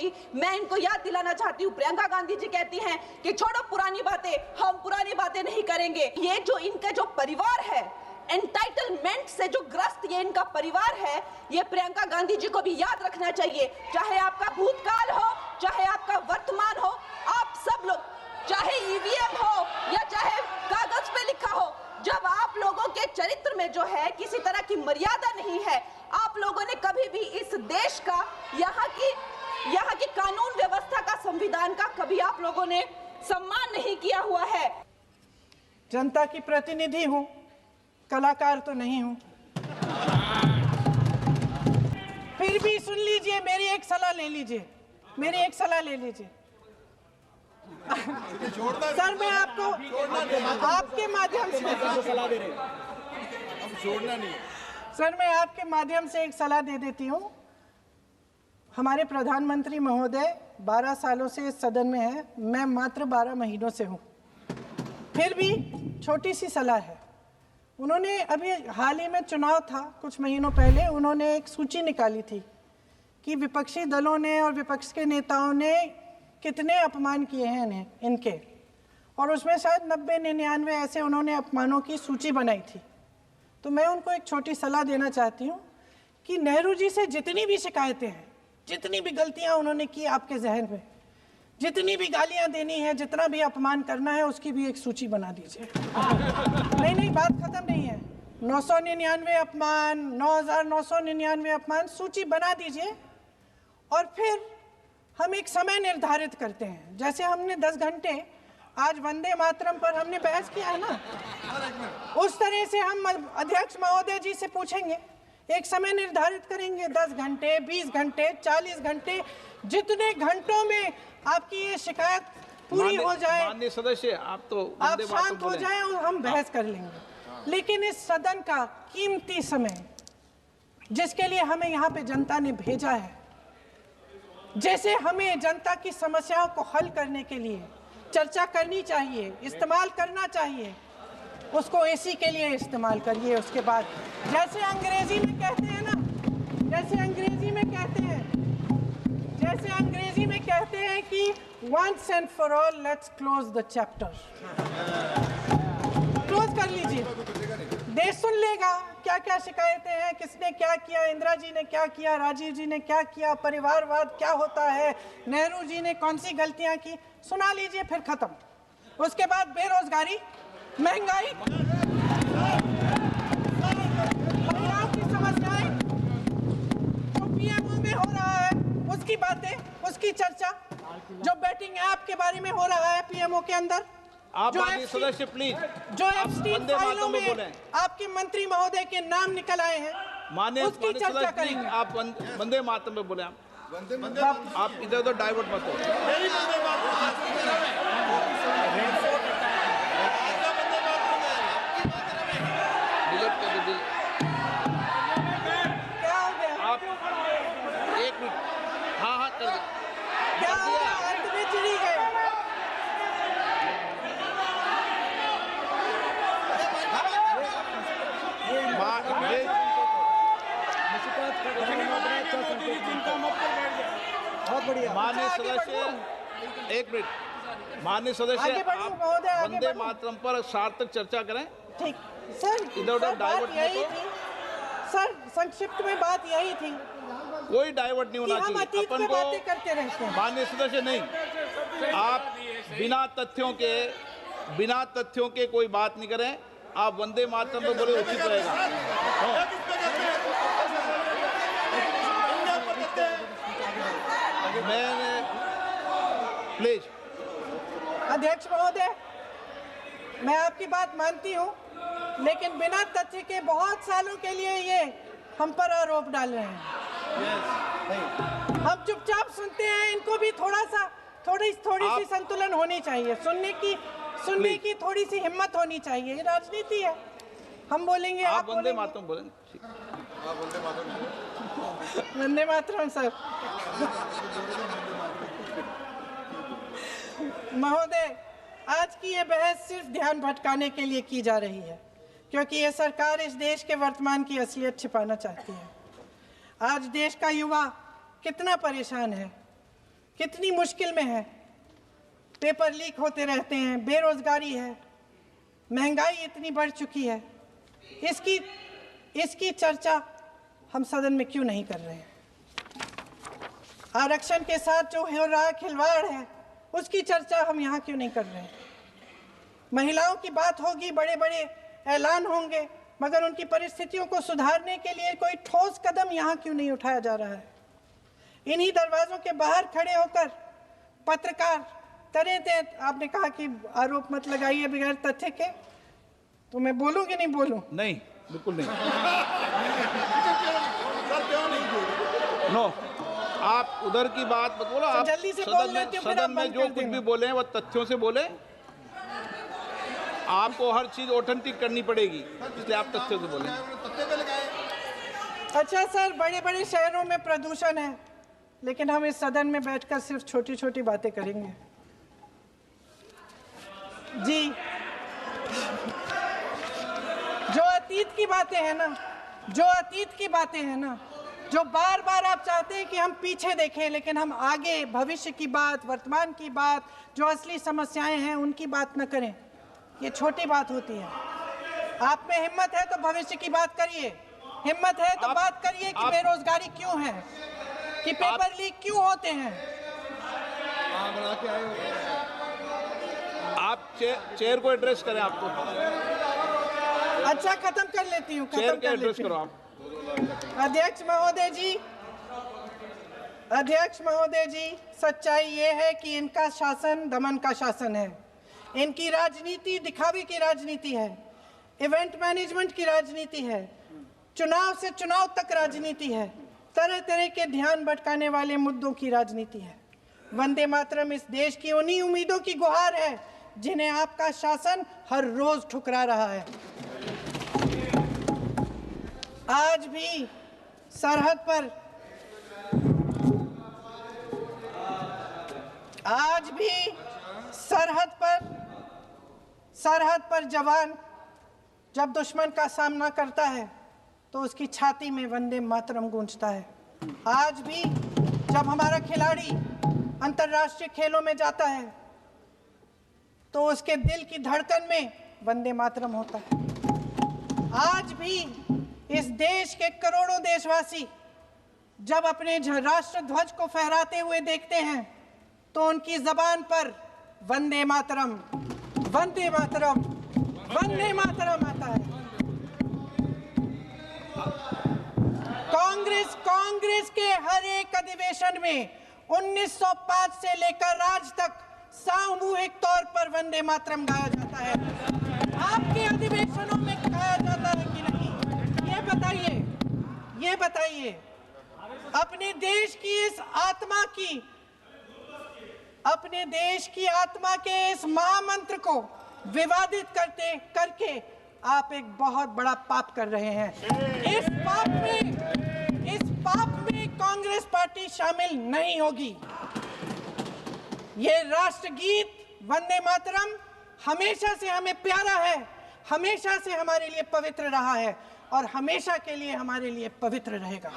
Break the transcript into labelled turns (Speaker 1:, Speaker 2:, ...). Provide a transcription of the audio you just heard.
Speaker 1: होगी। मैं इनको याद दिलाना चाहती हूँ, प्रियंका गांधी जी कहती हैं कि छोड़ो पुरानी बातें, हम पुरानी बातें नहीं करेंगे। ये जो इनका जो परिवार है, एंटाइटलमेंट से जो ग्रस्त ये इनका परिवार है, ये प्रियंका गांधी जी को भी याद रखना चाहिए। चाहे आपका भूतकाल हो, चाहे आपका वर्तमान हो, आप सब लोग, चाहे ईवीएम हो या चाहे कागज पे लिखा हो, जब आप लोगों के चरित्र में जो है किसी तरह की मर्यादा नहीं है, आप लोगों ने कभी भी इस देश का, यहाँ की कानून व्यवस्था का, संविधान का कभी आप लोगों ने सम्मान नहीं किया हुआ है।
Speaker 2: जनता की प्रतिनिधि हूं, कलाकार तो नहीं हूं। फिर भी सुन लीजिए, मेरी एक सलाह ले लीजिए, मेरी एक सलाह ले लीजिए। सर मैं आपको आपके माध्यम से सलाह दे रहे हैं, हम छोड़ना नहीं। सर मैं आपके माध्यम से एक सलाह दे देती हूँ। हमारे प्रधानमंत्री महोदय 12 सालों से इस सदन में हैं, मैं मात्र 12 महीनों से हूँ। फिर भी छोटी सी सलाह है। उन्होंने अभी हाल ही में चुनाव था, कुछ महीनों पहले उन्होंने एक सूची निकाली थी कि विपक्षी दलों ने और विपक्ष के नेताओं ने कितने अपमान किए हैं इनके, और उसमें शायद 90-99 ऐसे उन्होंने अपमानों की सूची बनाई थी। तो मैं उनको एक छोटी सलाह देना चाहती हूँ कि नेहरू जी से जितनी भी शिकायतें हैं, जितनी भी गलतियाँ उन्होंने की आपके जहन में, जितनी भी गालियाँ देनी है, जितना भी अपमान करना है, उसकी भी एक सूची बना दीजिए। नहीं, बात खत्म नहीं है। 999 अपमान, 9,999 अपमान, सूची बना दीजिए और फिर हम एक समय निर्धारित करते हैं। जैसे हमने 10 घंटे आज वंदे मातरम पर हमने बहस किया है ना, उस तरह से हम अध्यक्ष महोदय जी से पूछेंगे, एक समय निर्धारित करेंगे, 10 घंटे, 20 घंटे, 40 घंटे, जितने घंटों में आपकी ये शिकायत पूरी हो जाए,
Speaker 3: माननीय सदस्य आप
Speaker 2: शांत हो जाए और हम बहस कर लेंगे। लेकिन इस सदन का कीमती समय, जिसके लिए हमें यहाँ पे जनता ने भेजा है, जैसे हमें जनता की समस्याओं को हल करने के लिए चर्चा करनी चाहिए, इस्तेमाल करना चाहिए, उसको एसी के लिए इस्तेमाल करिए। उसके बाद जैसे अंग्रेजी में कहते हैं ना, जैसे अंग्रेजी में कहते हैं कि once and for all let's close the chapter, close कर लीजिए। देश सुन लेगा क्या क्या शिकायतें हैं, किसने क्या किया, इंदिरा जी ने क्या किया, राजीव जी ने क्या किया, परिवारवाद क्या होता है, नेहरू जी ने कौन सी गलतियां की, सुना लीजिए, फिर खत्म। उसके बाद बेरोजगारी, महंगाई, महिलाओं की समस्याएं, जो पीएमओ में हो रहा है उसकी बातें, उसकी चर्चा, जो बैटिंग ऐप के बारे में हो रहा है पीएमओ के अंदर,
Speaker 3: आप सदस्य प्लीज,
Speaker 2: जो एप्स्टीन फाइलों में आपके मंत्री महोदय के नाम निकल आए हैं, उसकी चर्चा करेंगे।
Speaker 3: आप वंदे मातरम पे बोले, आप इधर उधर डाइवर्ट मत हो।
Speaker 2: क्या हो गया?
Speaker 3: आप 1 मिनट, हाँ कर दे।
Speaker 2: क्या हो गया? अंत में चिड़ी गए।
Speaker 4: बहुत बढ़िया।
Speaker 3: माननीय सदस्य, 1 मिनट, माननीय सदस्य आप वंदे मातरम पर सार्थक चर्चा करें।
Speaker 2: ठीक सर,
Speaker 3: इधर उधर डाइवर्ट
Speaker 2: यही थी सर, संक्षिप्त में बात यही थी,
Speaker 3: कोई डाइवर्ट नहीं होना चाहिए।
Speaker 2: अतीत पे बातें करते रहते हैं।
Speaker 3: माननीय सदस्य नहीं, आप बिना तथ्यों के कोई बात नहीं करें। आप वंदे मातरम पे बोले उचित रहेगा। मैंने प्लीज।
Speaker 2: अध्यक्ष महोदय, मैं आपकी बात मानती हूँ, लेकिन बिना तथ्य के बहुत सालों के लिए ये हम पर आरोप डाल रहे हैं। हम चुपचाप सुनते हैं, इनको भी थोड़ी सी संतुलन होनी चाहिए, सुनने की थोड़ी सी हिम्मत होनी चाहिए। ये राजनीति है, हम बोलेंगे, आप
Speaker 3: वंदे मातरम बोलें।
Speaker 2: वंदे मातरम सर। महोदय, आज की ये बहस सिर्फ ध्यान भटकाने के लिए की जा रही है, क्योंकि ये सरकार इस देश के वर्तमान की असलियत छिपाना चाहती है। आज देश का युवा कितना परेशान है, कितनी मुश्किल में है, पेपर लीक होते रहते हैं, बेरोजगारी है, महंगाई इतनी बढ़ चुकी है, इसकी चर्चा हम सदन में क्यों नहीं कर रहे हैं? आरक्षण के साथ जो हो रहा खिलवाड़ है उसकी चर्चा हम यहाँ क्यों नहीं कर रहे हैं? महिलाओं की बात होगी, बड़े बड़े ऐलान होंगे, मगर उनकी परिस्थितियों को सुधारने के लिए कोई ठोस कदम यहाँ क्यों नहीं उठाया जा रहा है? इन्हीं दरवाजों के बाहर खड़े होकर पत्रकार तरह आपने कहा कि आरोप मत लगाइए बगैर तथ्य के, तो मैं बोलूं कि नहीं बोलूं?
Speaker 3: नहीं, बिल्कुल नहीं। नो, आप उधर की बात मत बोलो। आप
Speaker 2: जल्दी से
Speaker 3: सदन में जो कुछ भी बोले वो तथ्यों से बोले। आपको हर चीज ऑथेंटिक करनी पड़ेगी, इसलिए आप तथ्यों से बोले।
Speaker 2: अच्छा सर, बड़े बड़े शहरों में प्रदूषण है, लेकिन हम इस सदन में बैठकर सिर्फ छोटी छोटी बातें करेंगे। जी, जो अतीत की बातें हैं ना, जो बार बार आप चाहते हैं कि हम पीछे देखें, लेकिन हम आगे भविष्य की बात, वर्तमान की बात, जो असली समस्याएं हैं उनकी बात न करें, ये छोटी बात होती है। आप में हिम्मत है तो भविष्य की बात करिए, हिम्मत है तो बात करिए कि बेरोजगारी क्यों है, कि पेपर लीक क्यों होते हैं।
Speaker 3: आप चेयर को एड्रेस करें। आपको
Speaker 2: अच्छा, खत्म कर लेती हूँ,
Speaker 3: चेयर के एड्रेस करो आप।
Speaker 2: अध्यक्ष महोदय जी, सच्चाई ये है कि इनका शासन दमन का शासन है। इनकी राजनीति दिखावे की राजनीति है, इवेंट मैनेजमेंट की राजनीति है, चुनाव से चुनाव तक राजनीति है, तरह तरह के ध्यान भटकाने वाले मुद्दों की राजनीति है। वंदे मातरम इस देश की उन्हीं उम्मीदों की गुहार है जिन्हें आपका शासन हर रोज ठुकरा रहा है। आज भी सरहद पर जवान जब दुश्मन का सामना करता है तो उसकी छाती में वंदे मातरम गूंजता है। आज भी जब हमारा खिलाड़ी अंतर्राष्ट्रीय खेलों में जाता है तो उसके दिल की धड़कन में वंदे मातरम होता है। आज भी इस देश के करोड़ों देशवासी जब अपने राष्ट्र ध्वज को फहराते हुए देखते हैं तो उनकी जबान पर वंदे मातरम, वंदे मातरम, वंदे मातरम आता है। कांग्रेस के हर एक अधिवेशन में 1905 से लेकर आज तक सामूहिक तौर पर वंदे मातरम गाया जाता है। आपके अधिवेशनों में गाया जाता है कि नहीं, ये बताइए। अपने देश की आत्मा के इस महामंत्र को विवादित करके आप एक बहुत बड़ा पाप कर रहे हैं। इस पाप में कांग्रेस पार्टी शामिल नहीं होगी। ये राष्ट्रगीत वंदे मातरम हमेशा से हमें प्यारा है, हमेशा से हमारे लिए पवित्र रहा है और हमेशा के लिए हमारे लिए पवित्र रहेगा।